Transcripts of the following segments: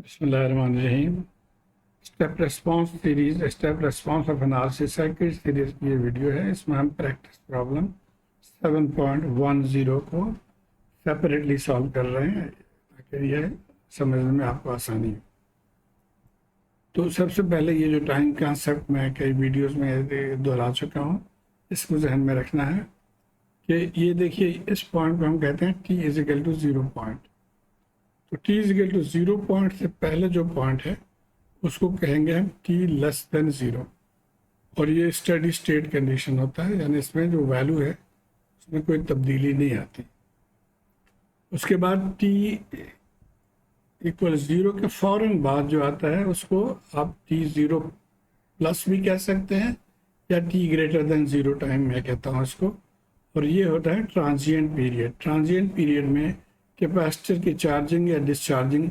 बिस्मिल्लाहिर्रहमानिर्रहीम। Step response series, step response of an RC circuit series की ये video है। इसमें हम प्रैक्टिस प्रॉब्लम 7.10 को सेपरेटली सॉल्व कर रहे हैं ताकि यह समझने में आपको आसानी हो। तो सबसे पहले ये जो टाइम कॉन्सेप्ट मैं कई वीडियोस में दोहरा चुका हूँ, इसको जहन में रखना है कि ये देखिए, इस पॉइंट को हम कहते हैं t is equal to 0 point. तो t is equal to 0 point से पहले जो पॉइंट है उसको कहेंगे हम t लेस देन 0, और ये स्टेडी स्टेट कंडीशन होता है, यानी इसमें जो वैल्यू है उसमें कोई तब्दीली नहीं आती। उसके बाद t इक्वल 0 के फ़ौरन बाद जो आता है उसको आप t0 प्लस भी कह सकते हैं, या t ग्रेटर देन 0 टाइम मैं कहता हूँ इसको। और ये होता है ट्रांजिएंट पीरियड। ट्रांजिएंट पीरियड में कैपेसिटर की चार्जिंग या डिस्चार्जिंग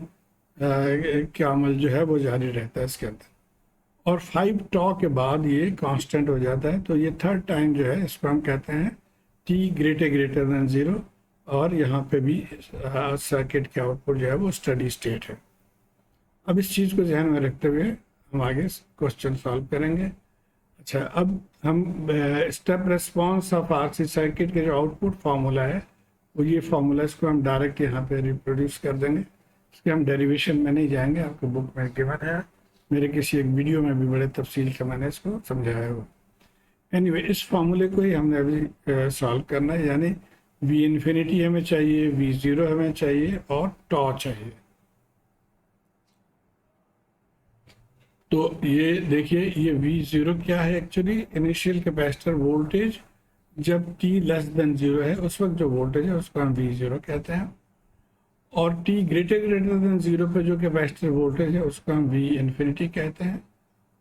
का अमल जो है वो जारी रहता है इसके अंदर। और 5 टॉ के बाद ये कांस्टेंट हो जाता है। तो ये थर्ड टाइम जो है इसको हम कहते हैं t ग्रेटर देन 0, और यहाँ पे भी सर्किट के आउटपुट जो है वो स्टडी स्टेट है। अब इस चीज़ को ध्यान में रखते हुए हम आगे क्वेश्चन सॉल्व करेंगे। अच्छा, अब हम step response of RC circuit के जो आउटपुट फार्मूला है वो ये फार्मूला, इसको हम डायरेक्ट यहाँ पे रिप्रोड्यूस कर देंगे। इसके हम डेरिवेशन में नहीं जाएंगे, आपको बुक में गिवन है, मेरे किसी एक वीडियो में भी बड़े तफसील से मैंने इसको समझाया हुआ। एनीवे, इस फार्मूले को ही हमने अभी सॉल्व करना है, यानी वी इन्फिनिटी हमें चाहिए, v0 हमें चाहिए और टॉ चाहिए। तो ये देखिए, ये v0 क्या है? एक्चुअली इनिशियल कैपेसिटर वोल्टेज जब t लेस देन 0 है उस वक्त जो वोल्टेज है उसको हम v0 कहते हैं, और t ग्रेटर देन 0 पे जो कैपेसिटर वोल्टेज है उसको हम v इन्फिनिटी कहते हैं।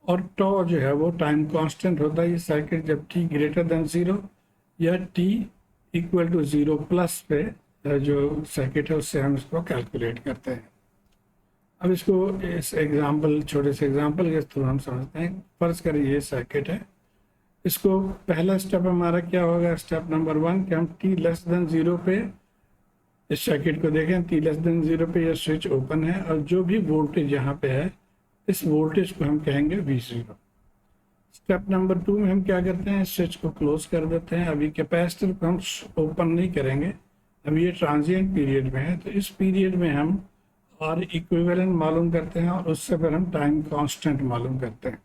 और टॉ जो है वो टाइम कांस्टेंट होता है ये सर्किट जब t ग्रेटर देन 0 या t इक्वल टू 0 प्लस पे जो सर्किट है उससे हम इसको कैलकुलेट करते हैं। अब इसको इस एग्जाम्पल, छोटे से एग्जाम्पल के थ्रू हम समझते हैं। फर्ज करिए ये सर्किट है, इसको पहला स्टेप हमारा क्या होगा? स्टेप नंबर 1 कि हम t लेस देन 0 पे इस सर्किट को देखें। t लेस देन 0 पे ये स्विच ओपन है, और जो भी वोल्टेज यहाँ पे है इस वोल्टेज को हम कहेंगे v0। स्टेप नंबर 2 में हम क्या करते हैं? स्विच को क्लोज कर देते हैं। अभी कैपेसिटर को हम ओपन नहीं करेंगे, अभी ये ट्रांजिएंट पीरियड में है, तो इस पीरियड में हम R इक्विवेलेंट मालूम करते हैं और उससे फिर हम टाइम कांस्टेंट मालूम करते हैं।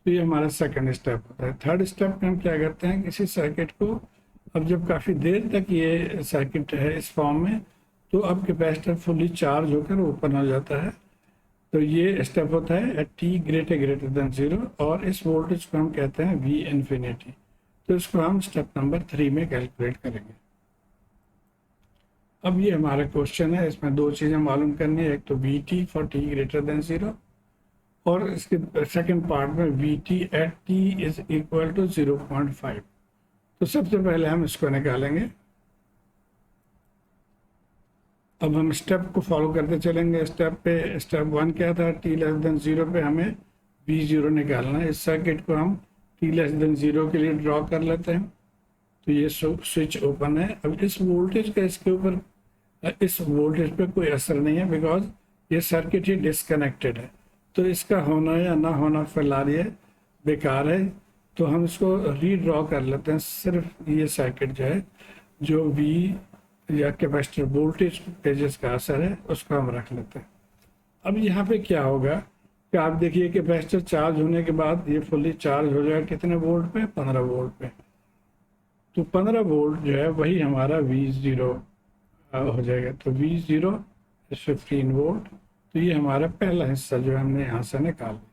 तो ये हमारा सेकंड स्टेप होता है। थर्ड स्टेप में हम क्या करते हैं? किसी सर्किट को, अब जब काफ़ी देर तक ये सर्किट है इस फॉर्म में, तो अब कैपेसिटर फुली चार्ज होकर ओपन हो जाता है। तो ये स्टेप होता है एट t ग्रेटर देन 0, और इस वोल्टेज को हम कहते हैं v इन्फिनिटी। तो इसको हम स्टेप नंबर 3 में कैलकुलेट करेंगे। अब ये हमारा क्वेश्चन है, इसमें दो चीज़ें मालूम करनी है, एक तो vt for t greater than 0, और इसके सेकंड पार्ट में vt at t is equal to 0.5। तो सबसे पहले हम इसको निकालेंगे। अब हम स्टेप को फॉलो करते चलेंगे। स्टेप 1 क्या था? t लेस देन 0 पे हमें v0 निकालना है। इस सर्किट को हम t लेस देन 0 के लिए ड्रॉ कर लेते हैं। तो ये स्विच ओपन है। अब इस वोल्टेज का इसके ऊपर, इस वोल्टेज पे कोई असर नहीं है, बिकॉज ये सर्किट ही डिस्कनेक्टेड है। तो इसका होना या ना होना फिलहाल ये बेकार है। तो हम इसको रीड्रॉ कर लेते हैं। सिर्फ ये सर्किट जो है, जो v या कैपेसिटर वोल्टेज पे जिसका असर है उसको हम रख लेते हैं। अब यहाँ पे क्या होगा कि आप देखिए, कैपेसिटर चार्ज होने के बाद ये फुली चार्ज हो जाएगा कितने वोल्ट पे? 15 वोल्ट पे। तो 15 वोल्ट जो है वही हमारा v0 हो जाएगा। तो v0 इज 15 वोल्ट। तो ये हमारा पहला हिस्सा जो हमने यहाँ से निकाल लिया।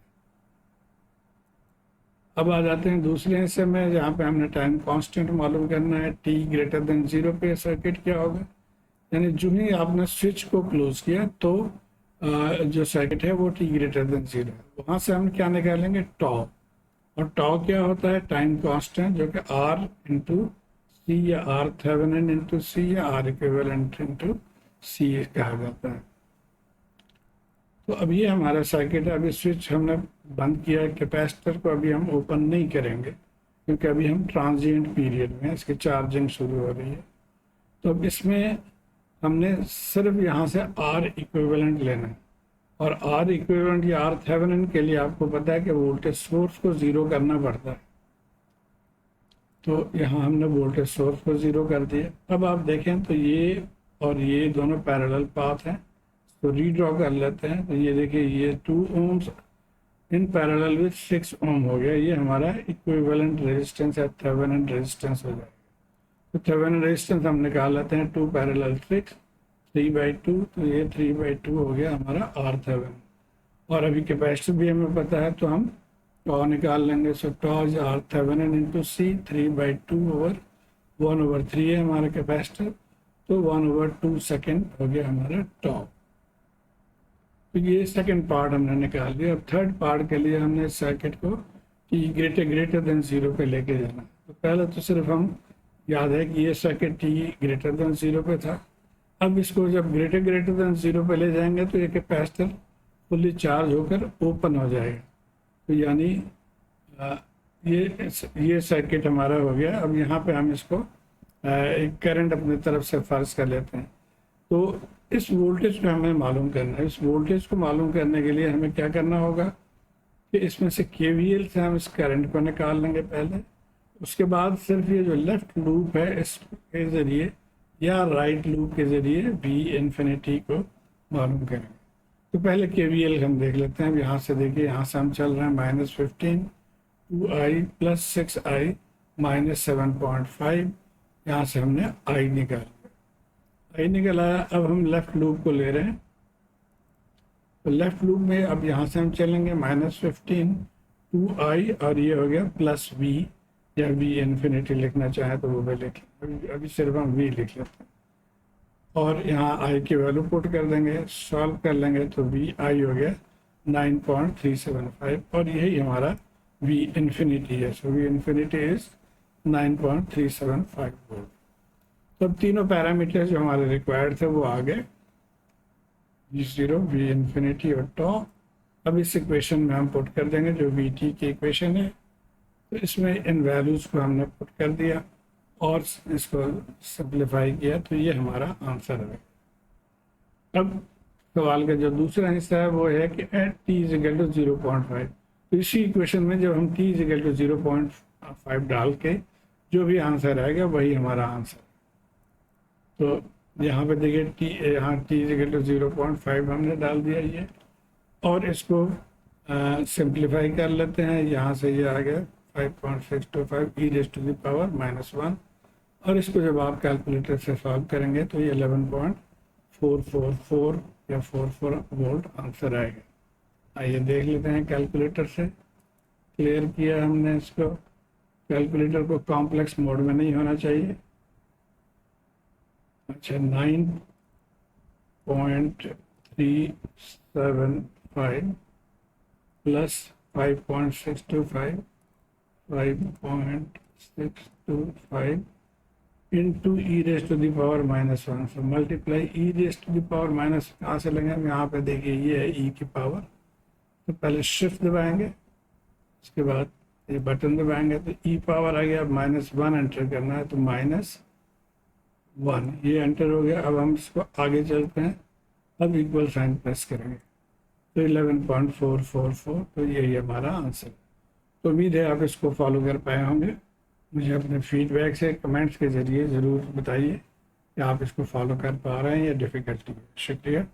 अब आ जाते हैं दूसरे हिस्से में, जहाँ पे हमने टाइम कांस्टेंट मालूम करना है। t ग्रेटर देन 0 पे सर्किट क्या होगा? यानी जो ही आपने स्विच को क्लोज किया तो जो सर्किट है वो t ग्रेटर देन 0 है। वहाँ से हम क्या निकालेंगे? टॉ। और टॉ क्या होता है? टाइम कांस्टेंट, जो कि r इंटू सी या r थेवेनिन इंटू सी या r इक्विवेलेंट इंटू सी कहा जाता है। तो अब ये हमारा सर्किट है। अभी स्विच हमने बंद किया है, कैपेसिटर को अभी हम ओपन नहीं करेंगे क्योंकि अभी हम ट्रांजिएंट पीरियड में, इसकी चार्जिंग शुरू हो रही है। तो अब इसमें हमने सिर्फ यहाँ से R इक्विवेलेंट लेना है। और आर इक्विवेलेंट या आर थेवेनिन के लिए आपको पता है कि वोल्टेज सोर्स को ज़ीरो करना पड़ता है। तो यहाँ हमने वोल्टेज सोर्स को ज़ीरो कर दिया। अब आप देखें तो ये और ये दोनों पैरेलल पाथ हैं, तो रीड्रॉ कर लेते हैं। तो ये देखिए, ये 2 ohms in parallel with 6 ohm हो गया। ये हमारा इक्विवेलेंट रेजिस्टेंस या थेवेनिन रेजिस्टेंस हो जाएगा। तो थेवेनिन रेजिस्टेंस हम निकाल लेते हैं 2 पैरेलल 6 3/2, तो ये 3/2 हो गया हमारा आर थेवेनिन। और अभी कैपेसिटर भी हमें पता है, तो हम टॉ निकाल लेंगे। So tau is R Thevenin into C, 3/2 over 1/3 है हमारा कैपेसिटर, तो 1/2 सेकेंड हो गया हमारा टॉ। तो ये सेकंड पार्ट हमने निकाल लिया। अब थर्ड पार्ट के लिए हमने सर्किट को टी ग्रेटर देन 0 पे लेके जाना। तो पहले तो सिर्फ हम याद है कि ये सर्किट टी ग्रेटर देन 0 पे था। अब इसको जब ग्रेटर देन 0 पे ले जाएंगे तो ये कैपेसिटर फुल्ली चार्ज होकर ओपन हो जाएगा। तो यानी ये सर्किट हमारा हो गया। अब यहाँ पे हम इसको एक करंट अपनी तरफ से फर्ज कर लेते हैं। तो इस वोल्टेज को हमें मालूम करना है। इस वोल्टेज को मालूम करने के लिए हमें क्या करना होगा कि इसमें से केवीएल से हम इस करंट को निकाल लेंगे पहले। उसके बाद सिर्फ ये जो लेफ्ट लूप है इसके ज़रिए या राइट लूप के ज़रिए वी इन्फिनिटी को मालूम करेंगे। तो पहले केवीएल हम देख लेते हैं। अब यहाँ से देखिए, यहाँ से हम चल रहे हैं -15 2i + 6i -7.5। यहाँ से हमने i निकल आया। अब हम लेफ्ट लूप को ले रहे हैं। तो लेफ्ट लूप में अब यहाँ से हम चलेंगे -15 2i और ये हो गया +v, या v इन्फिनिटी लिखना चाहे तो वो भी लिख लें। अभी सिर्फ हम v लिख लेते हैं और यहाँ i की वैल्यू पुट कर देंगे, सॉल्व कर लेंगे तो vi हो गया 9.375 और यही हमारा v इन्फिनिटी है। सो v इन्फिनिटी इज 9.375 वोल्ट। तो अब तीनों पैरामीटर्स जो हमारे रिक्वायर्ड थे वो आ गए, v0 v इन्फिनिटी और टॉ। अब इस इक्वेशन में हम पुट कर देंगे जो vt की इक्वेशन है। तो इसमें इन वैल्यूज़ को हमने पुट कर दिया और इसको सिंप्लीफाई किया, तो ये हमारा आंसर है। अब सवाल का जो दूसरा हिस्सा है वो है कि एट t = 0.5। तो इसी इक्वेशन में जब हम t = 0.5 डाल के जो भी आंसर आएगा वही हमारा आंसर। तो यहाँ पे देखिए यहाँ t = 0.5 हमने डाल दिया ये, और इसको सिंप्लीफाई कर लेते हैं। यहाँ से ये आ गया 5.625 e⁻⁻1, और इसको जब आप कैलकुलेटर से सॉल्व करेंगे तो ये 11.444 या 44 वोल्ट आंसर आएगा। आइए देख लेते हैं कैलकुलेटर से। क्लियर किया हमने इसको। कैलकुलेटर को कॉम्प्लेक्स मोड में नहीं होना चाहिए। अच्छा, 9.375 plus 5.625 5.625 into e⁻⁻1। So multiply e⁻⁻, कहाँ से लेंगे हम? यहाँ पे देखिए ये है e की पावर। तो पहले शिफ्ट दबाएंगे, उसके बाद ये बटन दबाएंगे तो e पावर आ गया। अब -1 एंटर करना है तो -1 ये एंटर हो गया। अब हम इसको आगे चलते हैं। अब इक्वल साइन प्रेस करेंगे तो 11.444, तो यही हमारा आंसर। तो उम्मीद है आप इसको फॉलो कर पाए होंगे। मुझे अपने फीडबैक से कमेंट्स के ज़रिए ज़रूर बताइए कि आप इसको फॉलो कर पा रहे हैं या डिफ़िकल्टी है। शुक्रिया।